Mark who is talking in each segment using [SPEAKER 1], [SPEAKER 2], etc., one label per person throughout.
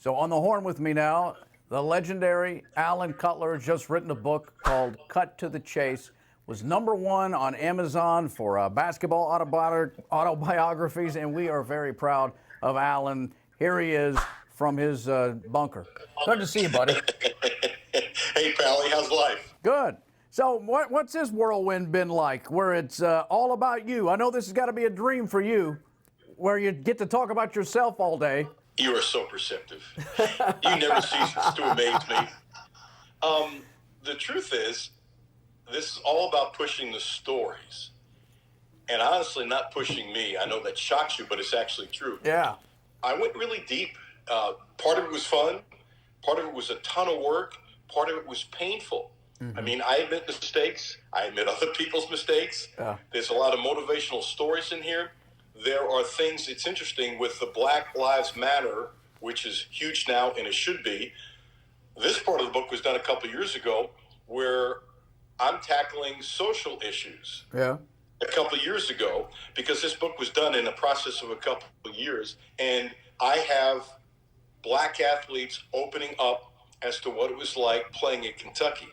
[SPEAKER 1] So on the horn with me now, the legendary Alan Cutler has just written a book called Cut to the Chase. Was #1 on Amazon for basketball autobiographies, and we are very proud of Alan. Here he is from his bunker. Good to see you, buddy.
[SPEAKER 2] Hey, Pally, how's life?
[SPEAKER 1] Good. So what's this whirlwind been like, where it's all about you? I know this has got to be a dream for you, where you get to talk about yourself all day.
[SPEAKER 2] You are so perceptive. You never cease to amaze me. The truth is, this is all about pushing the stories. And honestly, not pushing me. I know that shocks you, but it's actually true.
[SPEAKER 1] Yeah.
[SPEAKER 2] I went really deep. Part of it was fun. Part of it was a ton of work. Part of it was painful. Mm-hmm. I mean, I admit mistakes. I admit other people's mistakes. Yeah. There's a lot of motivational stories in here. There are things, it's interesting, with the Black Lives Matter, which is huge now, and it should be. This part of the book was done a couple of years ago, where I'm tackling social issues.
[SPEAKER 1] Yeah.
[SPEAKER 2] A couple of years ago, because this book was done in the process of a couple of years, and I have black athletes opening up as to what it was like playing in Kentucky.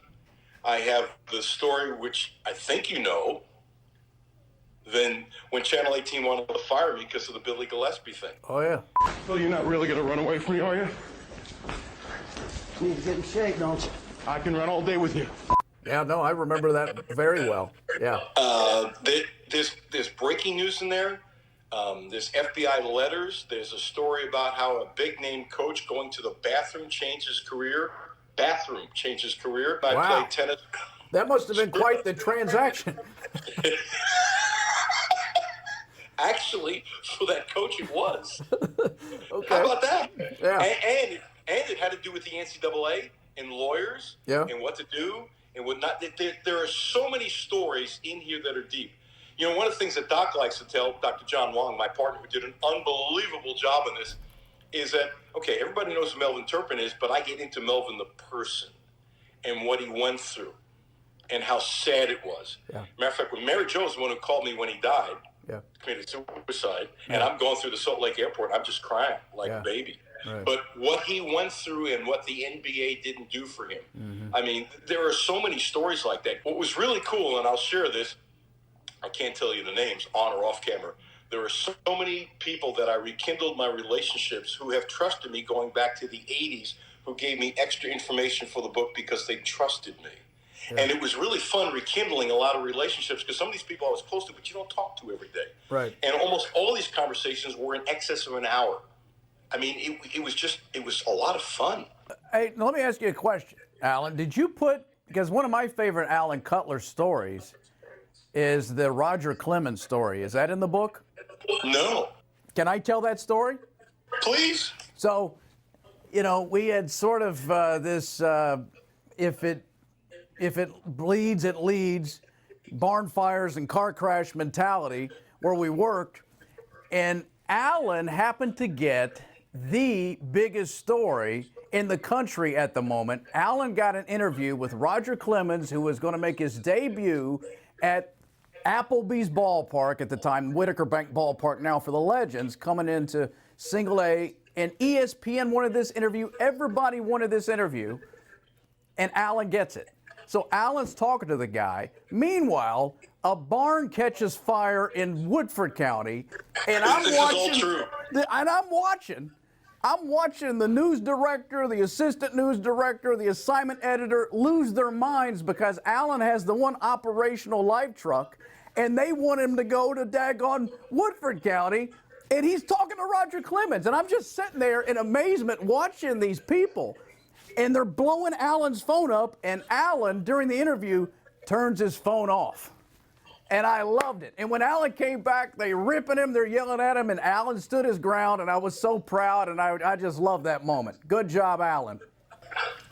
[SPEAKER 2] I have the story, which I think you know, then when Channel 18 wanted to fire me because of the Billy Gillespie thing.
[SPEAKER 1] Oh, yeah.
[SPEAKER 3] Well, you're not really going to run away from me, are you?
[SPEAKER 4] You need to get in shape, don't you?
[SPEAKER 3] I can run all day with you.
[SPEAKER 1] Yeah, no, I remember that very well. Yeah.
[SPEAKER 2] There's breaking news in there. There's FBI letters. There's a story about how a big-name coach going to the bathroom changed his career. I
[SPEAKER 1] Wow.
[SPEAKER 2] played tennis.
[SPEAKER 1] That must have been quite the transaction.
[SPEAKER 2] Actually, for that coach, it was.
[SPEAKER 1] Okay.
[SPEAKER 2] How about that?
[SPEAKER 1] Yeah.
[SPEAKER 2] And it had to do with the NCAA and lawyers.
[SPEAKER 1] Yeah.
[SPEAKER 2] And what to do and what not. There are so many stories in here that are deep. You know, one of the things that Doc likes to tell, Dr. John Wong, my partner, who did an unbelievable job in this, is that, okay, everybody knows who Melvin Turpin is, but I get into Melvin the person and what he went through and how sad it was.
[SPEAKER 1] Yeah.
[SPEAKER 2] Matter of fact, when Mary Jo was the one who called me when he died,
[SPEAKER 1] Yeah.
[SPEAKER 2] committed suicide, and I'm going through the Salt Lake airport, I'm just crying like a baby.
[SPEAKER 1] Right.
[SPEAKER 2] But what he went through and what the NBA didn't do for him. Mm-hmm. I mean, there are so many stories like that. What was really cool, and I'll share this, I can't tell you the names on or off camera. There are so many people that I rekindled my relationships who have trusted me going back to the 80s, who gave me extra information for the book because they trusted me. Yeah. And it was really fun rekindling a lot of relationships because some of these people I was close to, but you don't talk to every day.
[SPEAKER 1] Right.
[SPEAKER 2] And almost all these conversations were in excess of an hour. I mean, it was a lot of fun.
[SPEAKER 1] Hey, let me ask you a question, Alan. Did you because one of my favorite Alan Cutler stories is the Roger Clemens story. Is that in the book?
[SPEAKER 2] No.
[SPEAKER 1] Can I tell that story?
[SPEAKER 2] Please.
[SPEAKER 1] So, you know, we had sort of this, if it bleeds, it leads, barn fires and car crash mentality where we worked. And Alan happened to get the biggest story in the country at the moment. Alan got an interview with Roger Clemens, who was going to make his debut at Applebee's ballpark at the time, Whitaker Bank Ballpark now for the Legends, coming into Single A. And ESPN wanted this interview. Everybody wanted this interview. And Alan gets it. So Alan's talking to the guy. Meanwhile, a barn catches fire in Woodford County, and I'm watching the news director, the assistant news director, the assignment editor lose their minds because Alan has the one operational life truck, and they want him to go to daggone Woodford County, and he's talking to Roger Clemens, and I'm just sitting there in amazement watching these people. And they're blowing Alan's phone up, and Alan, during the interview, turns his phone off. And I loved it. And when Alan came back, they ripping him, they're yelling at him, and Alan stood his ground, and I was so proud, and I just loved that moment. Good job, Alan.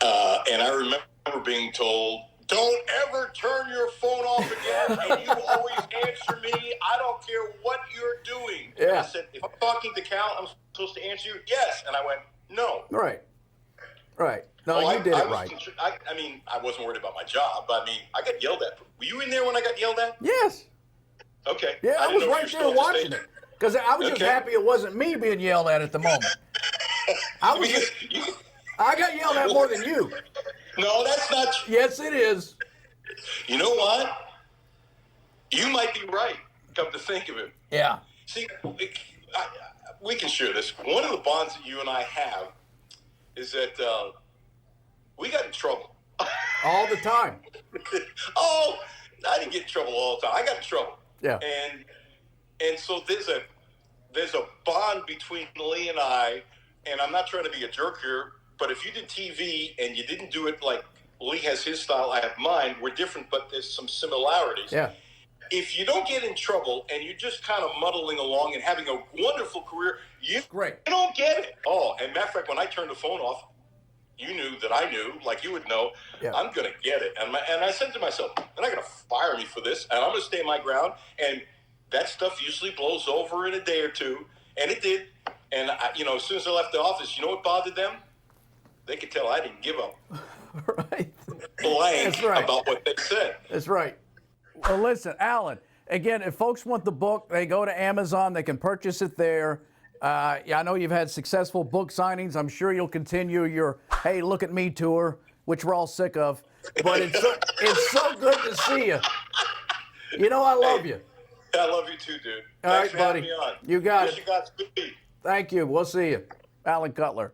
[SPEAKER 2] And I remember being told, don't ever turn your phone off again, and you always answer me. I don't care what you're doing.
[SPEAKER 1] Yeah.
[SPEAKER 2] And I said, if I'm talking to Cal, I'm supposed to answer you? Yes. And I went, no.
[SPEAKER 1] Right. No, you did it right.
[SPEAKER 2] I mean, I wasn't worried about my job, but I mean, I got yelled at. Were you in there when I got yelled at?
[SPEAKER 1] Yes.
[SPEAKER 2] Okay.
[SPEAKER 1] Yeah, I was right there watching it because I was just happy it wasn't me being yelled at the moment. I was.
[SPEAKER 2] Because
[SPEAKER 1] I got yelled at more than you.
[SPEAKER 2] no, that's not true.
[SPEAKER 1] Yes, it is.
[SPEAKER 2] You know what? You might be right, come to think of it.
[SPEAKER 1] Yeah.
[SPEAKER 2] See, we can share this. One of the bonds that you and I have is that we got in trouble.
[SPEAKER 1] All the time.
[SPEAKER 2] Oh, I didn't get in trouble all the time. I got in trouble.
[SPEAKER 1] Yeah.
[SPEAKER 2] And so there's a bond between Lee and I, and I'm not trying to be a jerk here, but if you did TV and you didn't do it like Lee has his style, I have mine, we're different, but there's some similarities.
[SPEAKER 1] Yeah.
[SPEAKER 2] If you don't get in trouble and you're just kind of muddling along and having a wonderful career, you don't get it. Oh, and matter of fact, when I turned the phone off, you knew that I knew, like you would know,
[SPEAKER 1] Yeah.
[SPEAKER 2] I'm going to get it. And I said to myself, they're not going to fire me for this, and I'm going to stay my ground. And that stuff usually blows over in a day or two, and it did. And, as soon as I left the office, you know what bothered them? They could tell I didn't give a
[SPEAKER 1] Right.
[SPEAKER 2] blank
[SPEAKER 1] That's right.
[SPEAKER 2] about what they said.
[SPEAKER 1] That's right. Well, listen, Alan, again, if folks want the book, they go to Amazon. They can purchase it there. I know you've had successful book signings. I'm sure you'll continue your Hey, Look at Me tour, which we're all sick of. But it's so good to see you. You know I love you.
[SPEAKER 2] I love you too, dude.
[SPEAKER 1] All
[SPEAKER 2] Thanks
[SPEAKER 1] right,
[SPEAKER 2] for having
[SPEAKER 1] buddy.
[SPEAKER 2] me on.
[SPEAKER 1] You got
[SPEAKER 2] Wish
[SPEAKER 1] it.
[SPEAKER 2] you Godspeed.
[SPEAKER 1] Thank you. We'll see you. Alan Cutler.